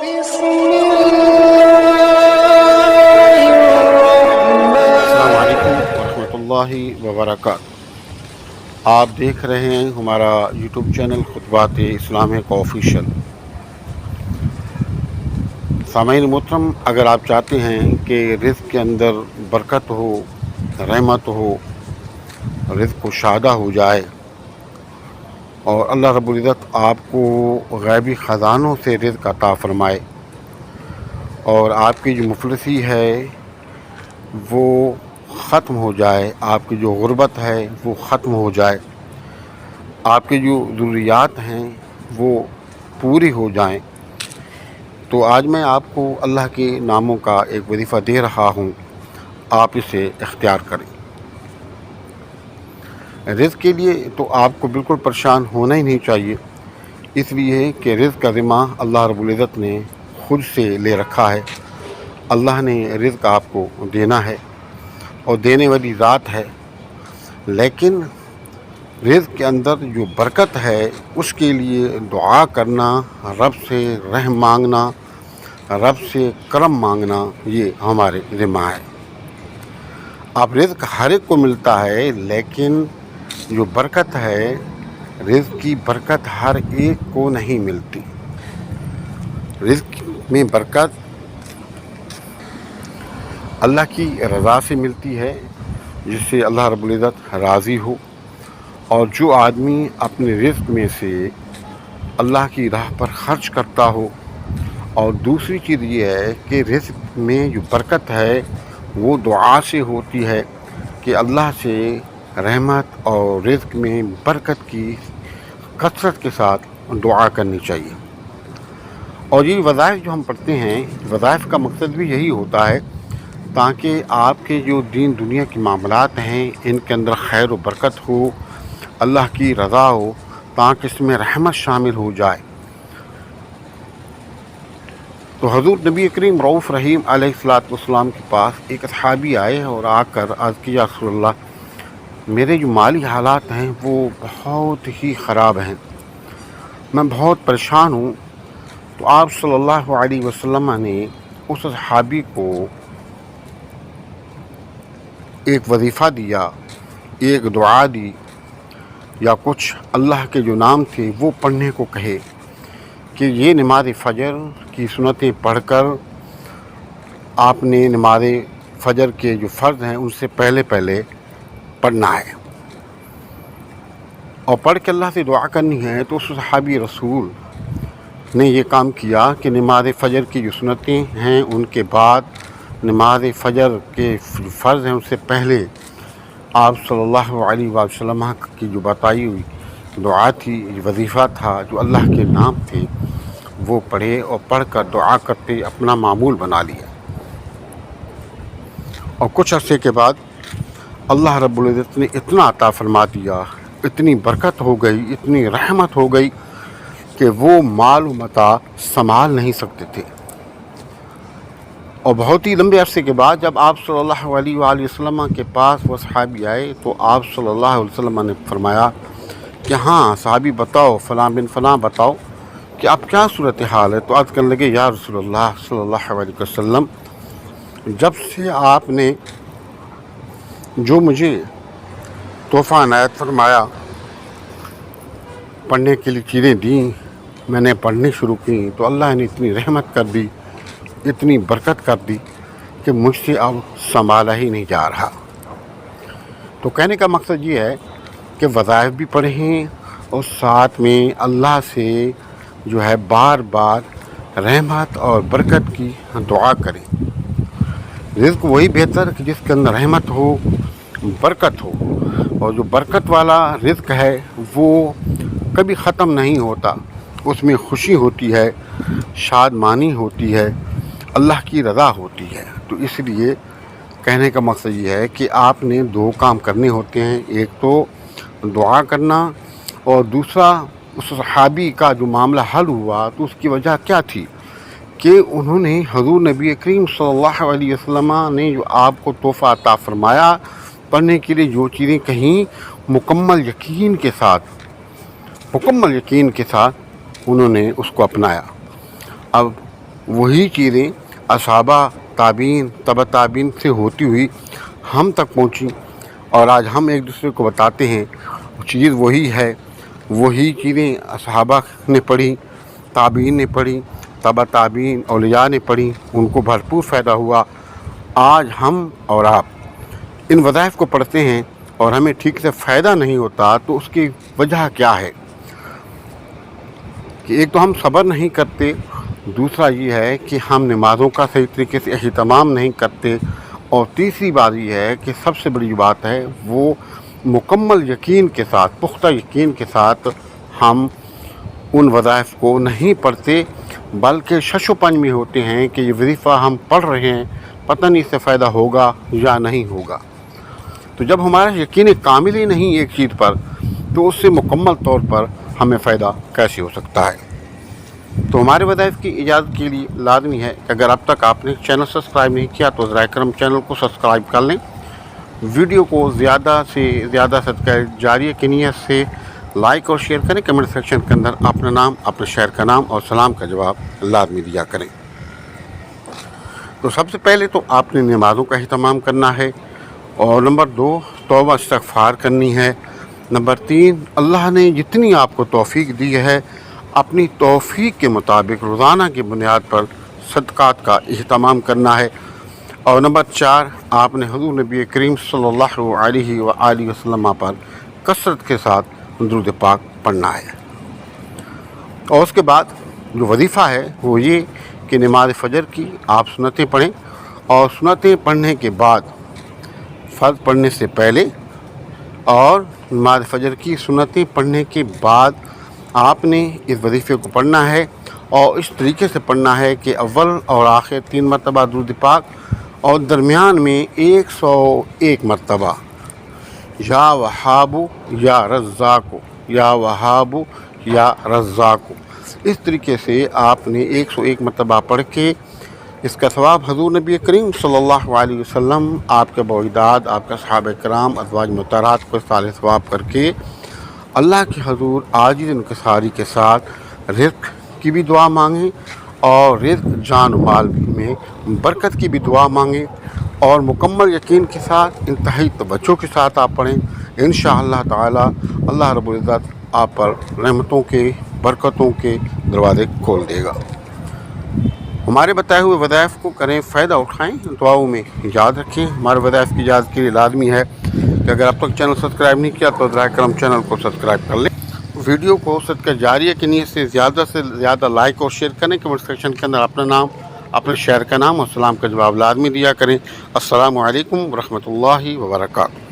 السلام علیکم ورحمۃ اللہ وبرکاتہ۔ آپ دیکھ رہے ہیں ہمارا یوٹیوب چینل خطبات اسلام آفیشیل۔ سامعین محترم، اگر آپ چاہتے ہیں کہ رزق کے اندر برکت ہو، رحمت ہو، رزق کو شادہ ہو جائے اور اللہ رب العزت آپ کو غیبی خزانوں سے رزق عطا فرمائے اور آپ کی جو مفلسی ہے وہ ختم ہو جائے، آپ کی جو غربت ہے وہ ختم ہو جائے، آپ کی جو ضروریات ہیں وہ پوری ہو جائیں، تو آج میں آپ کو اللہ کے ناموں کا ایک وظیفہ دے رہا ہوں، آپ اسے اختیار کریں۔ رزق کے لیے تو آپ کو بالکل پریشان ہونا ہی نہیں چاہیے، اس لیے کہ رزق کا ذمہ اللہ رب العزت نے خود سے لے رکھا ہے۔ اللہ نے رزق آپ کو دینا ہے اور دینے والی ذات ہے، لیکن رزق کے اندر جو برکت ہے اس کے لیے دعا کرنا، رب سے رحم مانگنا، رب سے کرم مانگنا، یہ ہمارے ذمہ ہے۔ اب رزق ہر ایک کو ملتا ہے، لیکن جو برکت ہے، رزق کی برکت ہر ایک کو نہیں ملتی۔ رزق میں برکت اللہ کی رضا سے ملتی ہے، جس سے اللہ رب العزت راضی ہو، اور جو آدمی اپنے رزق میں سے اللہ کی راہ پر خرچ کرتا ہو۔ اور دوسری چیز یہ ہے کہ رزق میں جو برکت ہے وہ دعا سے ہوتی ہے کہ اللہ سے رحمت اور رزق میں برکت کی کثرت کے ساتھ دعا کرنی چاہیے۔ اور یہ وظائف جو ہم پڑھتے ہیں، وظائف کا مقصد بھی یہی ہوتا ہے تاکہ آپ کے جو دین دنیا کے معاملات ہیں ان کے اندر خیر و برکت ہو، اللہ کی رضا ہو، تاکہ اس میں رحمت شامل ہو جائے۔ تو حضور نبی کریم رؤوف رحیم علیہ السلام کے پاس ایک صحابی آئے اور آ کر عرض کیا، یا رسول اللہ، میرے جو مالی حالات ہیں وہ بہت ہی خراب ہیں، میں بہت پریشان ہوں۔ تو آپ صلی اللہ علیہ وسلم نے اس صحابی کو ایک وظیفہ دیا، ایک دعا دی، یا کچھ اللہ کے جو نام تھے وہ پڑھنے کو کہے کہ یہ نماز فجر کی سنتیں پڑھ کر آپ نے نماز فجر کے جو فرض ہیں ان سے پہلے پڑھنا ہے اور پڑھ کے اللہ سے دعا کرنی ہے۔ تو اس صحابی رسول نے یہ کام کیا کہ نماز فجر کی جو سنتیں ہیں ان کے بعد نماز فجر کے فرض ہیں ان سے پہلے آپ صلی اللہ علیہ وسلم کی جو بتائی ہوئی دعا تھی، وظیفہ تھا، جو اللہ کے نام تھے، وہ پڑھے اور پڑھ کر دعا کرتے اپنا معمول بنا لیا۔ اور کچھ عرصے کے بعد اللہ رب العزت نے اتنا عطا فرما دیا، اتنی برکت ہو گئی، اتنی رحمت ہو گئی کہ وہ مال و متاع سنبھال نہیں سکتے تھے۔ اور بہت ہی لمبے عرصے کے بعد جب آپ صلی اللہ علیہ وآلہ وسلم کے پاس وہ صحابی آئے تو آپ صلی اللہ علیہ وسلم نے فرمایا کہ ہاں صحابی بتاؤ، فلاں بن فلاں بتاؤ کہ اب کیا صورتحال ہے؟ تو عرض کرنے لگے، یا رسول اللہ صلی اللہ علیہ وسلم، جب سے آپ نے جو مجھے تحفہ عنایت فرمایا، پڑھنے کے لیے چیزیں دیں، میں نے پڑھنی شروع کی تو اللہ نے اتنی رحمت کر دی، اتنی برکت کر دی کہ مجھ سے اب سنبھالا ہی نہیں جا رہا۔ تو کہنے کا مقصد یہ ہے کہ وظائف بھی پڑھیں اور ساتھ میں اللہ سے جو ہے بار بار رحمت اور برکت کی دعا کریں۔ رزق وہی بہتر کہ جس کے اندر رحمت ہو، برکت ہو، اور جو برکت والا رزق ہے وہ کبھی ختم نہیں ہوتا، اس میں خوشی ہوتی ہے، شادمانی ہوتی ہے، اللہ کی رضا ہوتی ہے۔ تو اس لیے کہنے کا مقصد یہ ہے کہ آپ نے دو کام کرنے ہوتے ہیں، ایک تو دعا کرنا اور دوسرا اس صحابی کا جو معاملہ حل ہوا تو اس کی وجہ کیا تھی کہ انہوں نے حضور نبی کریم صلی اللہ علیہ وسلم نے جو آپ کو تحفہ عطا فرمایا پڑھنے کے لیے، جو چیزیں کہیں مکمل یقین کے ساتھ انہوں نے اس کو اپنایا۔ اب وہی چیزیں اصحابہ تابعین تبع تابعین سے ہوتی ہوئی ہم تک پہنچی، اور آج ہم ایک دوسرے کو بتاتے ہیں چیز وہی ہے۔ وہی چیزیں اصحابہ نے پڑھی، تابعین نے پڑھی، تبع تابعین اولیاء نے پڑھی، ان کو بھرپور فائدہ ہوا۔ آج ہم اور آپ ان وظائف کو پڑھتے ہیں اور ہمیں ٹھیک سے فائدہ نہیں ہوتا، تو اس کی وجہ کیا ہے؟ کہ ایک تو ہم صبر نہیں کرتے، دوسرا یہ ہے کہ ہم نمازوں کا صحیح طریقے سے اہتمام نہیں کرتے، اور تیسری بات یہ ہے کہ سب سے بڑی بات ہے وہ مکمل یقین کے ساتھ، پختہ یقین کے ساتھ ہم ان وظائف کو نہیں پڑھتے، بلکہ شش و پنج میں ہوتے ہیں کہ یہ وظیفہ ہم پڑھ رہے ہیں، پتہ نہیں اس سے فائدہ ہوگا یا نہیں ہوگا۔ تو جب ہمارا یقین کامل ہی نہیں ایک چیز پر، تو اس سے مکمل طور پر ہمیں فائدہ کیسے ہو سکتا ہے؟ تو ہمارے وظائف کی اجازت کے لیے لازمی ہے کہ اگر اب تک آپ نے چینل سبسکرائب نہیں کیا تو ذرائع کرم چینل کو سبسکرائب کر لیں، ویڈیو کو زیادہ سے زیادہ صدقہ جاریہ کی نیت سے لائک اور شیئر کریں، کمنٹ سیکشن کے اندر اپنا نام، اپنے شہر کا نام اور سلام کا جواب لازمی دیا کریں۔ تو سب سے پہلے تو آپ نے نمازوں کا اہتمام کرنا ہے، اور نمبر 2 توبہ استغفار کرنی ہے، نمبر 3 اللہ نے جتنی آپ کو توفیق دی ہے اپنی توفیق کے مطابق روزانہ کی بنیاد پر صدقات کا اہتمام کرنا ہے، اور نمبر 4 آپ نے حضور نبی کریم صلی اللہ علیہ وآلہ وسلم پر کثرت کے ساتھ درود پاک پڑھنا ہے۔ اور اس کے بعد جو وظیفہ ہے وہ یہ کہ نماز فجر کی آپ سنتیں پڑھیں، اور سنتیں پڑھنے کے بعد فرض پڑھنے سے پہلے اور نماز فجر کی سنتیں پڑھنے کے بعد آپ نے اس وظیفے کو پڑھنا ہے، اور اس طریقے سے پڑھنا ہے کہ اول اور آخر 3 مرتبہ درود پاک، اور درمیان میں 101 مرتبہ یا وہاب یا رزاق، یا وہاب یا رزاق، اس طریقے سے آپ نے 101 مرتبہ پڑھ کے اس کا ثواب حضور نبی کریم صلی اللہ علیہ وسلم، آپ کے باعداد، آپ کے صحابہ کرام، ازواج مطہرات کو صالح ثواب کر کے اللہ کے حضور عاجز انکساری کے ساتھ رزق کی بھی دعا مانگیں، اور رزق جان و مال میں برکت کی بھی دعا مانگیں، اور مکمل یقین کے ساتھ انتہائی توجہ کے ساتھ آپ پڑھیں۔ انشاءاللہ تعالی اللہ رب العزت آپ پر رحمتوں کے، برکتوں کے دروازے کھول دے گا۔ ہمارے بتائے ہوئے وظائف کو کریں، فائدہ اٹھائیں، دعاؤں میں یاد رکھیں۔ ہمارے وظائف کی اجازت کے لیے لازمی ہے کہ اگر اب تک چینل سبسکرائب نہیں کیا تو ذرائع کرم چینل کو سبسکرائب کر لیں، ویڈیو کو صدقہ جاریہ کی نیت سے زیادہ لائک اور شیئر کریں، کمنٹ سیکشن کے اندر اپنا نام، اپنے شہر کا نام اور سلام کا جواب لازمی دیا کریں۔ السلام علیکم ورحمۃ اللہ وبرکاتہ۔